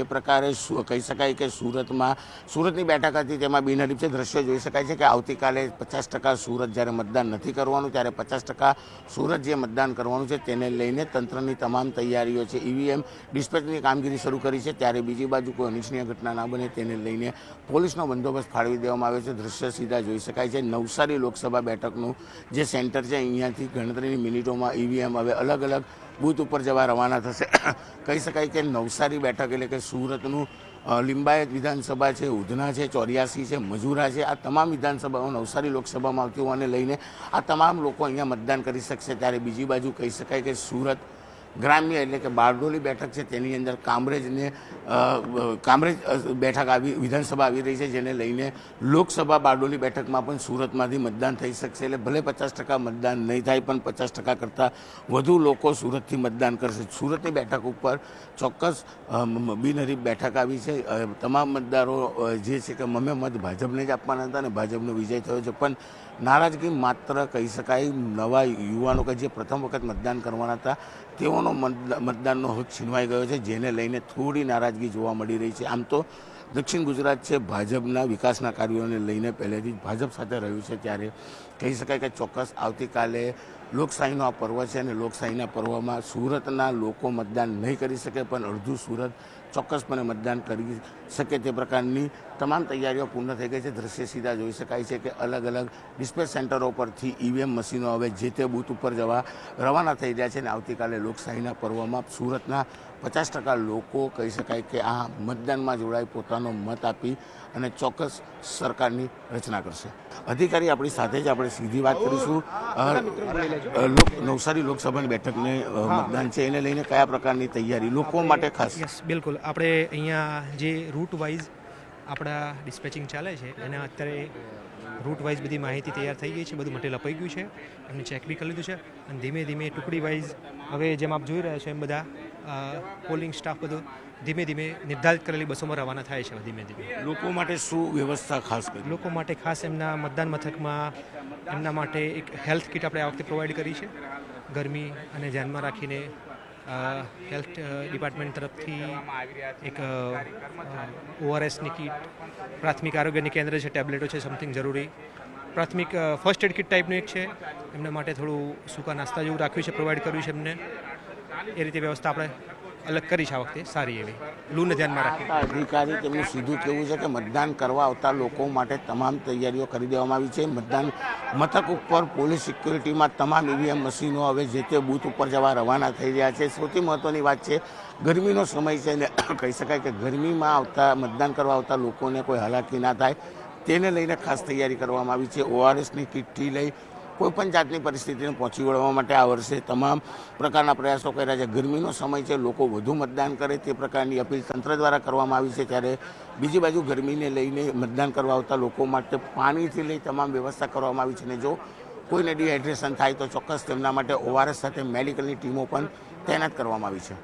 જે પ્રકારે કહી શકાય કે સુરતની બેઠક હતી તેમાં બિનહરીફ છે દ્રશ્યો જોઈ શકાય છે કે આવતીકાલે 50% સુરત જ્યારે મતદાન નથી કરવાનું ત્યારે 50% સુરત જે મતદાન કરવાનું છે તેને લઈને તંત્રની તમામ તૈયારીઓ છે. ઈવીએમ ડિસ્પેચની કામગીરી શરૂ કરી છે ત્યારે બીજી બાજુ કોઈ અનિચ્છનીય ઘટના ના બને તેને લઈને પોલીસનો બંદોબસ્ત ફાળવી દેવામાં આવ્યો છે. દ્રશ્ય સીધા જોઈ શકાય છે. નવસારી લોકસભા બેઠકનું જે સેન્ટર છે અહીંયાથી ગણતરીની મિનિટોમાં ઈવીએમ હવે અલગ અલગ બૂથ ઉપર જવા રવાના થશે. કહી શકાય કે નવસારી બેઠક એટલે કે સુરતનું લિંબાયત વિધાનસભા છે, ઉધના છે, 84 છે, મજૂરા છે, આ તમામ વિધાનસભાઓ નવસારી લોકસભામાં આવતી હોવાને લઈને આ તમામ લોકો અહીંયા મતદાન કરી શકશે. ત્યારે બીજી બાજુ કહી શકાય કે સુરત ગ્રામ્ય એટલે કે બારડોલી બેઠક છે તેની અંદર કામરેજ બેઠક વિધાનસભા આવી રહી છે, જેને લઈને લોકસભા બારડોલી બેઠકમાં પણ સુરતમાંથી મતદાન થઈ શકશે. એટલે ભલે 50% મતદાન નહીં થાય પણ 50% કરતાં વધુ લોકો સુરતથી મતદાન કરશે. સુરતની બેઠક ઉપર ચોક્કસ બિનહરીફ બેઠક આવી છે. તમામ મતદારો જે છે કે મત ભાજપને જ આપવાના હતા અને ભાજપનો વિજય થયો છે, પણ નારાજગી માત્ર કહી શકાય નવા યુવાનો કે જે પ્રથમ વખત મતદાન કરવાના હતા તેઓનો મતદાનનો હક છીનવાઈ ગયો છે, જેને લઈને થોડી નારાજગી જોવા મળી રહી છે. આમ તો દક્ષિણ ગુજરાત છે ભાજપના વિકાસના કાર્યોને લઈને પહેલેથી જ ભાજપ સાથે રહ્યું છે, ત્યારે કહી શકાય કે ચોક્કસ આવતીકાલે લોકશાહીનો આ પર્વ છે અને લોકશાહીના પર્વમાં સુરતના લોકો મતદાન નહીં કરી શકે પણ અડધું સુરત ચોક્કસપણે મતદાન કરી શકે તે પ્રકારની તમામ તૈયારીઓ પૂર્ણ થઈ ગઈ છે. દ્રશ્ય સીધા જોઈ શકાય છે કે અલગ અલગ ડિસ્પેચ સેન્ટરો પરથી ઈવીએમ મશીનો હવે જે તે બૂથ ઉપર જવા રવાના થઈ રહ્યા છે અને આવતીકાલે લોકશાહીના પર્વમાં સુરતના 50% લોકો કહી શકાય કે આ મતદાનમાં જોડાઈ પોતાનો મત આપી અને ચોક્કસ સરકારની રચના કરશે. અધિકારી આપણી સાથે જ આપણે સીધી વાત કરીશું. નવસારી લોકસભાની બેઠકને મતદાન છે એને લઈને કયા પ્રકારની તૈયારી લોકો માટે ખાસ? યસ, બિલકુલ. આપણે અહીંયા જે રૂટ વાઇઝ આપણા ડિસ્પેચિંગ ચાલે છે એને અત્યારે રૂટ વાઇઝ બધી માહિતી તૈયાર થઈ ગઈ છે, બધું મટીરિયલ અપાઈ ગયું છે, એમને ચેક બી કરી લીધું છે અને ધીમે ધીમે ટુકડી વાઇઝ હવે જેમ આપ જોઈ રહ્યા છો એમ બધા પોલિંગ સ્ટાફ બધું ધીમે ધીમે નિર્ધારિત કરેલી બસોમાં રવાના થાય છે. ધીમે ધીમે લોકો માટે શું વ્યવસ્થા ખાસ કરી? લોકો માટે ખાસ એમના મતદાન મથકમાં એમના માટે એક હેલ્થ કિટ આપણે આ વખતે પ્રોવાઈડ કરી છે. ગરમી અને ધ્યાનમાં રાખીને હેલ્થ ડિપાર્ટમેન્ટ તરફથી એક ORSની કીટ, પ્રાથમિક આરોગ્યની કેન્દ્ર છે, ટેબ્લેટો છે, સમથિંગ જરૂરી પ્રાથમિક ફર્સ્ટ એડ કિટ ટાઈપનું એક છે. એમના માટે થોડું સૂકા નાસ્તા જેવું રાખ્યું છે, પ્રોવાઈડ કર્યું છે એમને. એ રીતે વ્યવસ્થા આપણે અલગ કરી છે આ વખતે સારી એવી, લૂને ધ્યાનમાં રાખી. અધિકારી તેમનું સીધું કહેવું છે કે મતદાન કરવા આવતા લોકો માટે તમામ તૈયારીઓ કરી દેવામાં આવી છે. મતદાન મથક ઉપર પોલીસ સિક્યુરિટીમાં તમામ ઈવીએમ મશીનો હવે જે તે બૂથ ઉપર જવા રવાના થઈ રહ્યા છે. સૌથી મહત્ત્વની વાત છે ગરમીનો સમય છે અને કહી શકાય કે ગરમીમાં મતદાન કરવા આવતા લોકોને કોઈ હાલાકી ના થાય તેને લઈને ખાસ તૈયારી કરવામાં આવી છે. ORSની કીટથી લઈ કોઈપણ જાતની પરિસ્થિતિને પહોંચી વળવા માટે આ વર્ષે તમામ પ્રકારના પ્રયાસો કર્યા છે. ગરમીનો સમય છે, લોકો વધુ મતદાન કરે તે પ્રકારની અપીલ તંત્ર દ્વારા કરવામાં આવી છે. ત્યારે બીજી બાજુ ગરમીને લઈને મતદાન કરવા આવતા લોકો માટે પાણીથી લઈ તમામ વ્યવસ્થા કરવામાં આવી છે અને જો કોઈને ડિહાઇડ્રેશન થાય તો ચોક્કસ તેમના માટે ORS સાથે મેડિકલની ટીમો પણ તૈનાત કરવામાં આવી છે.